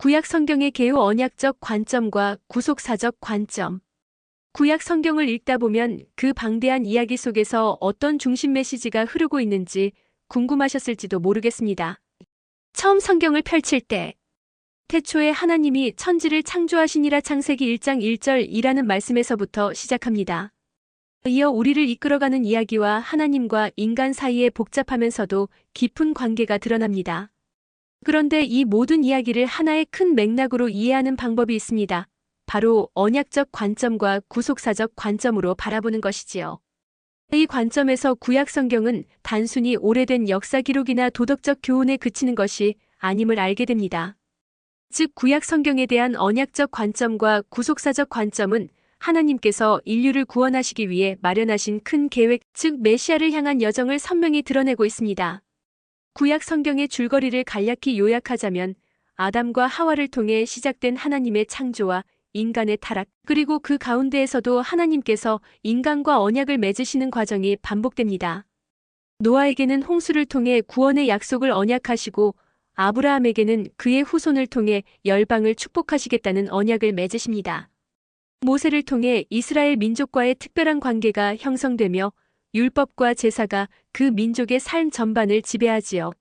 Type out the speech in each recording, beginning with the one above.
구약 성경의 개요 언약적 관점과 구속사적 관점. 구약 성경을 읽다 보면 그 방대한 이야기 속에서 어떤 중심 메시지가 흐르고 있는지 궁금하셨을지도 모르겠습니다. 처음 성경을 펼칠 때 태초에 하나님이 천지를 창조하시니라 창세기 1장 1절이라는 말씀에서부터 시작합니다. 이어 우리를 이끌어가는 이야기와 하나님과 인간 사이의 복잡하면서도 깊은 관계가 드러납니다. 그런데 이 모든 이야기를 하나의 큰 맥락으로 이해하는 방법이 있습니다. 바로 언약적 관점과 구속사적 관점으로 바라보는 것이지요. 이 관점에서 구약 성경은 단순히 오래된 역사 기록이나 도덕적 교훈에 그치는 것이 아님을 알게 됩니다. 즉 구약 성경에 대한 언약적 관점과 구속사적 관점은 하나님께서 인류를 구원하시기 위해 마련하신 큰 계획, 즉 메시아를 향한 여정을 선명히 드러내고 있습니다. 구약 성경의 줄거리를 간략히 요약하자면 아담과 하와를 통해 시작된 하나님의 창조와 인간의 타락, 그리고 그 가운데에서도 하나님께서 인간과 언약을 맺으시는 과정이 반복됩니다. 노아에게는 홍수를 통해 구원의 약속을 언약하시고 아브라함에게는 그의 후손을 통해 열방을 축복하시겠다는 언약을 맺으십니다. 모세를 통해 이스라엘 민족과의 특별한 관계가 형성되며 율법과 제사가 그 민족의 삶 전반을 지배하지요.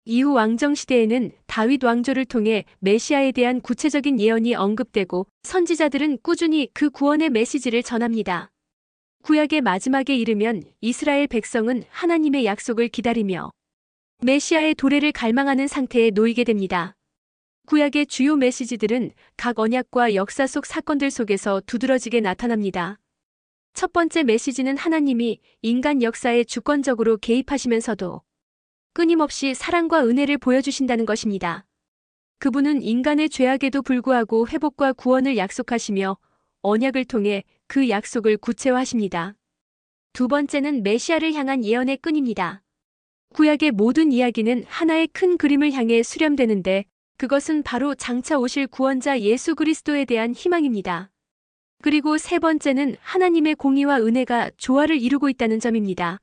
이후 왕정시대에는 다윗 왕조를 통해 메시아에 대한 구체적인 예언이 언급되고 선지자들은 꾸준히 그 구원의 메시지를 전합니다. 구약의 마지막에 이르면 이스라엘 백성은 하나님의 약속을 기다리며 메시아의 도래를 갈망하는 상태에 놓이게 됩니다. 구약의 주요 메시지들은 각 언약과 역사 속 사건들 속에서 두드러지게 나타납니다. 첫 번째 메시지는 하나님이 인간 역사에 주권적으로 개입하시면서도 끊임없이 사랑과 은혜를 보여주신다는 것입니다. 그분은 인간의 죄악에도 불구하고 회복과 구원을 약속하시며 언약을 통해 그 약속을 구체화하십니다. 두 번째는 메시아를 향한 예언의 끈입니다. 구약의 모든 이야기는 하나의 큰 그림을 향해 수렴되는데 그것은 바로 장차 오실 구원자 예수 그리스도에 대한 희망입니다. 그리고 세 번째는 하나님의 공의와 은혜가 조화를 이루고 있다는 점입니다.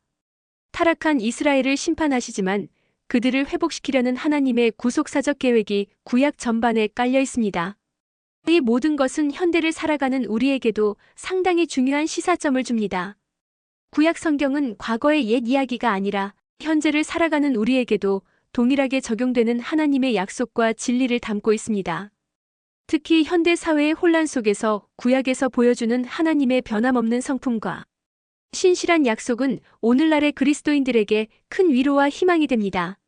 타락한 이스라엘을 심판하시지만 그들을 회복시키려는 하나님의 구속사적 계획이 구약 전반에 깔려 있습니다. 이 모든 것은 현대를 살아가는 우리에게도 상당히 중요한 시사점을 줍니다. 구약 성경은 과거의 옛 이야기가 아니라 현재를 살아가는 우리에게도 동일하게 적용되는 하나님의 약속과 진리를 담고 있습니다. 특히 현대 사회의 혼란 속에서 구약에서 보여주는 하나님의 변함없는 성품과 신실한 약속은 오늘날의 그리스도인들에게 큰 위로와 희망이 됩니다.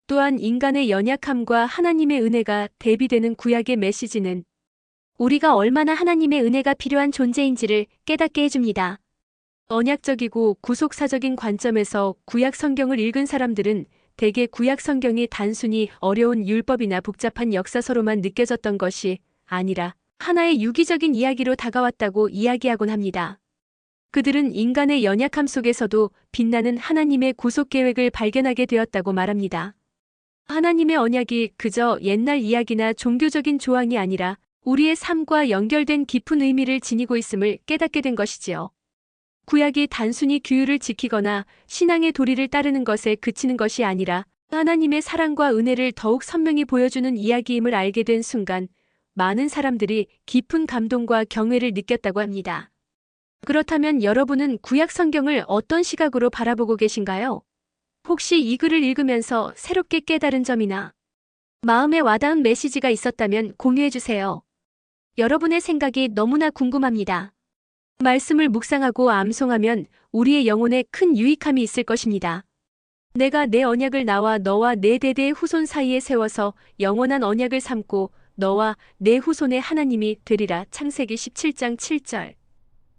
또한 인간의 연약함과 하나님의 은혜가 대비되는 구약의 메시지는 우리가 얼마나 하나님의 은혜가 필요한 존재인지를 깨닫게 해줍니다. 언약적이고 구속사적인 관점에서 구약 성경을 읽은 사람들은 대개 구약 성경이 단순히 어려운 율법이나 복잡한 역사서로만 느껴졌던 것이 아니라 하나의 유기적인 이야기로 다가왔다고 이야기하곤 합니다. 그들은 인간의 연약함 속에서도 빛나는 하나님의 구속 계획을 발견하게 되었다고 말합니다. 하나님의 언약이 그저 옛날 이야기나 종교적인 조항이 아니라 우리의 삶과 연결된 깊은 의미를 지니고 있음을 깨닫게 된 것이지요. 구약이 단순히 규율을 지키거나 신앙의 도리를 따르는 것에 그치는 것이 아니라 하나님의 사랑과 은혜를 더욱 선명히 보여주는 이야기임을 알게 된 순간 많은 사람들이 깊은 감동과 경외를 느꼈다고 합니다. 그렇다면 여러분은 구약 성경을 어떤 시각으로 바라보고 계신가요? 혹시 이 글을 읽으면서 새롭게 깨달은 점이나 마음에 와닿은 메시지가 있었다면 공유해주세요. 여러분의 생각이 너무나 궁금합니다. 말씀을 묵상하고 암송하면 우리의 영혼에 큰 유익함이 있을 것입니다. 내가 내 언약을 나와 너와 내 대대의 후손 사이에 세워서 영원한 언약을 삼고 너와 내 후손의 하나님이 되리라. 창세기 17장 7절.